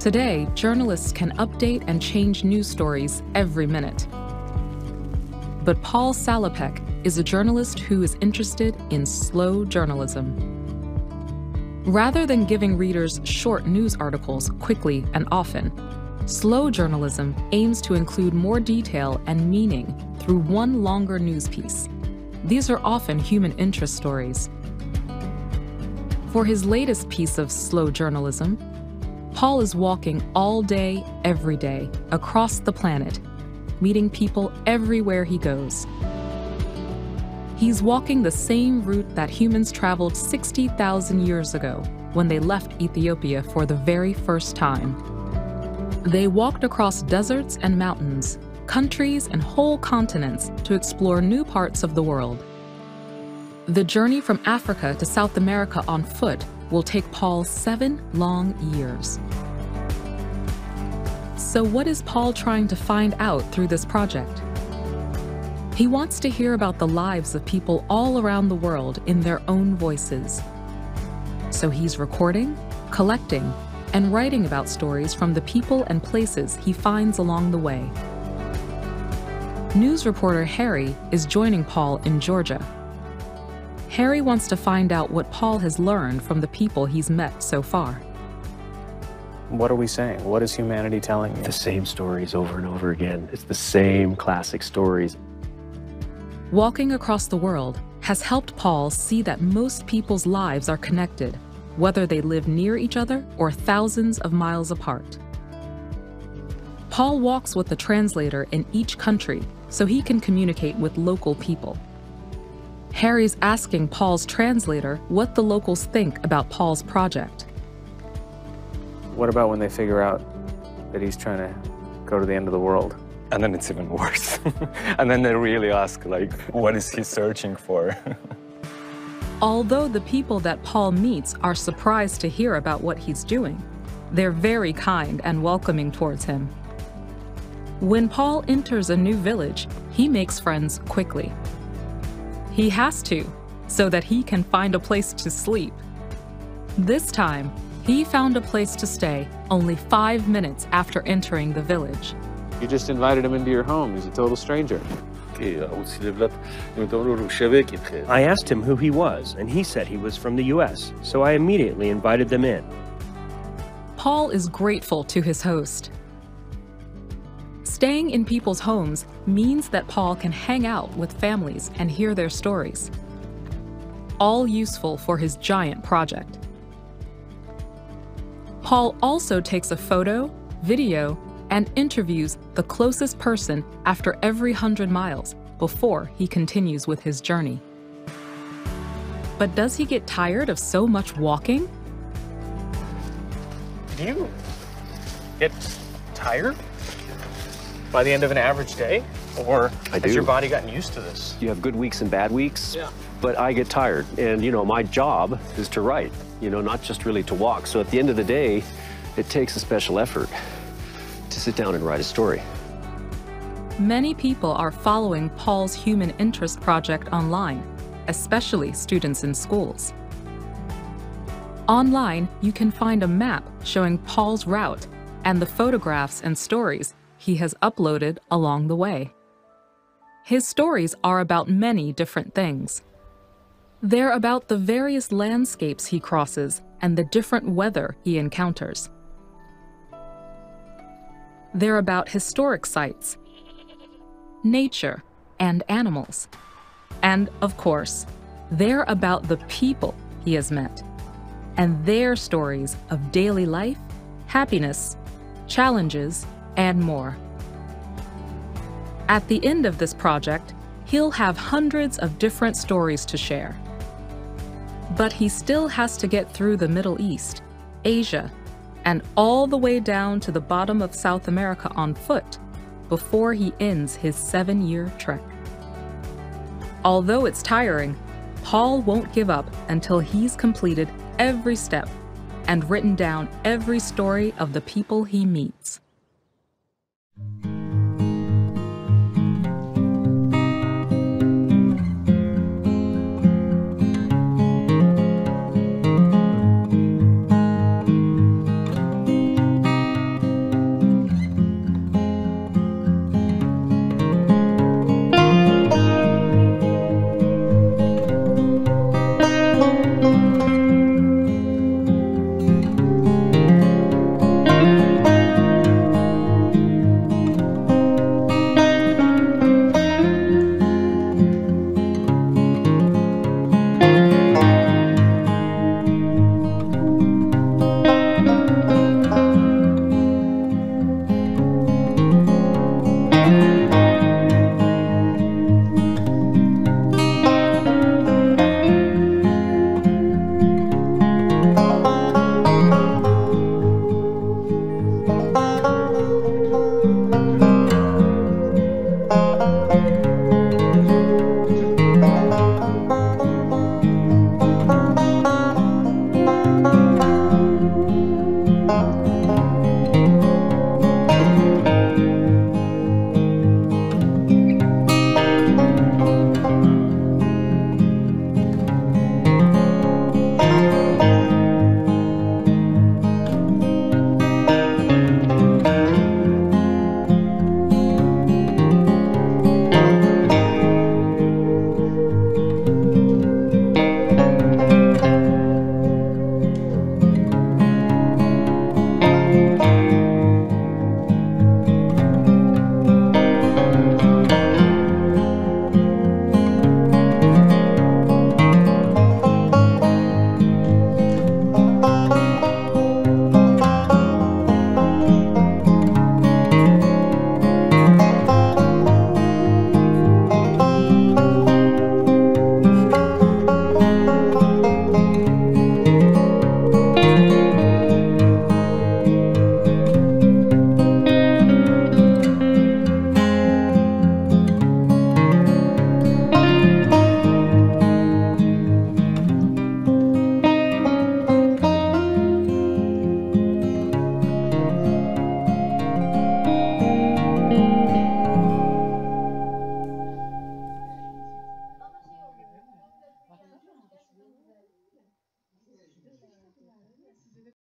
Today, journalists can update and change news stories every minute. But Paul Salopek is a journalist who is interested in slow journalism. Rather than giving readers short news articles quickly and often, slow journalism aims to include more detail and meaning through one longer news piece. These are often human interest stories. For his latest piece of slow journalism, Paul is walking all day, every day, across the planet, meeting people everywhere he goes. He's walking the same route that humans traveled 60,000 years ago when they left Ethiopia for the very first time. They walked across deserts and mountains, countries and whole continents to explore new parts of the world. The journey from Africa to South America on foot will take Paul 7 long years. So what is Paul trying to find out through this project? He wants to hear about the lives of people all around the world in their own voices. So he's recording, collecting, and writing about stories from the people and places he finds along the way. News reporter Harry is joining Paul in Georgia. Harry wants to find out what Paul has learned from the people he's met so far. What are we saying? What is humanity telling you? The same stories over and over again. It's the same classic stories. Walking across the world has helped Paul see that most people's lives are connected, whether they live near each other or thousands of miles apart. Paul walks with a translator in each country so he can communicate with local people. Harry's asking Paul's translator what the locals think about Paul's project. What about when they figure out that he's trying to go to the end of the world? And then it's even worse. And then they really ask, like, what is he searching for? Although the people that Paul meets are surprised to hear about what he's doing, they're very kind and welcoming towards him. When Paul enters a new village, he makes friends quickly. He has to, so that he can find a place to sleep. This time, he found a place to stay only 5 minutes after entering the village. You just invited him into your home. He's a total stranger. I asked him who he was, and he said he was from the US, so I immediately invited them in. Paul is grateful to his host. Staying in people's homes means that Paul can hang out with families and hear their stories. All useful for his giant project. Paul also takes a photo, video, and interviews the closest person after every 100 miles before he continues with his journey. But does he get tired of so much walking? Do you get tired by the end of an average day? Or has your body gotten used to this? You have good weeks and bad weeks, Yeah. but I get tired. And, my job is to write, not just really to walk. So at the end of the day, it takes a special effort to sit down and write a story. Many people are following Paul's Human Interest Project online, especially students in schools. Online, you can find a map showing Paul's route and the photographs and stories he has uploaded along the way. His stories are about many different things. They're about the various landscapes he crosses and the different weather he encounters. They're about historic sites, nature, and animals. And, of course, they're about the people he has met and their stories of daily life, happiness, challenges, and more. At the end of this project, he'll have hundreds of different stories to share. But he still has to get through the Middle East, Asia, and all the way down to the bottom of South America on foot before he ends his 7-year trek. Although it's tiring, Paul won't give up until he's completed every step and written down every story of the people he meets.